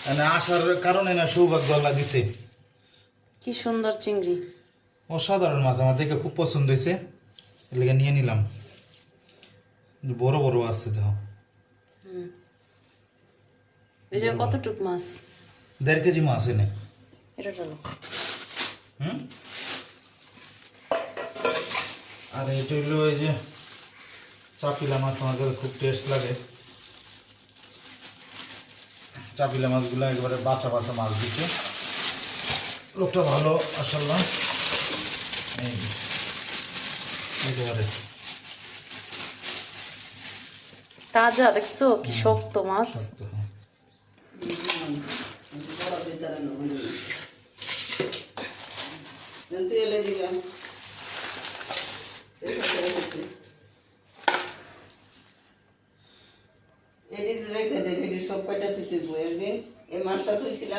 মানে আসার কারণে না সৌভাগ্য আল্লাহ দিছে। কি সুন্দর চিংড়ি, অসাধারণ মাছ, আমার দেখে খুব পছন্দ হয়েছে, এর লেগে নিয়ে নিলাম। বড় বড় আছে দেখো। এই যে কতটুক মাছ, 1.5 কেজি মাছ এনে। এটা ডালো। আর এটা হইলো এই যে চাপিলা মাছ, আমার কাছে খুব টেস্ট লাগে। চাপিলা মাছগুলো একেবারে বাছা বাছা মাছ দিচ্ছে, লোকটা ভালো আসলে। এই একেবারে তাজা, দেখছো কি শক্ত মাছ। শক্ত, হ্যাঁ। এদিকে রেখে দে, সব কয়টা তুই একদিন এই মাছটা থইছিলাম।